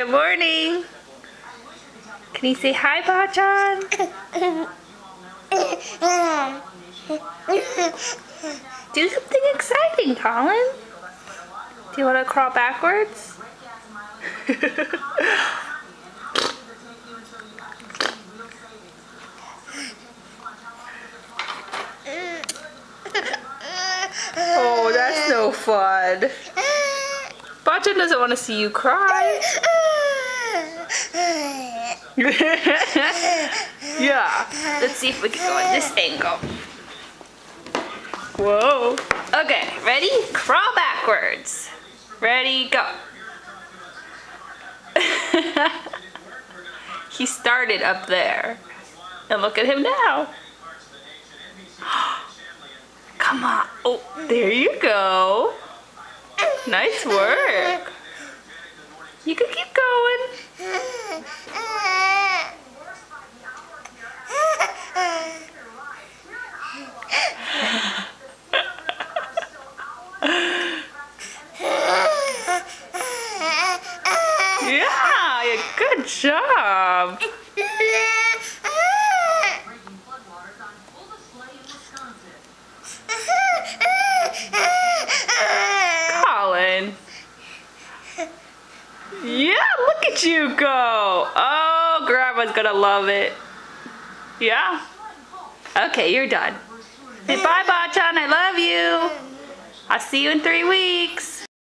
Good morning. Can you say hi, Bachan? Do something exciting, Colin. Do you want to crawl backwards? Oh, that's no fun. Bachan doesn't want to see you cry. Yeah. Let's see if we can go at this angle. Whoa. Okay, ready? Crawl backwards. Ready, go. He started up there. And look at him now. Come on. Oh, there you go. Nice work. You can keep going. Yeah, good job. Colin. Yeah, look at you go. Oh, Grandma's gonna love it. Yeah? Okay, you're done. Say bye, Bachan. I love you. I'll see you in 3 weeks.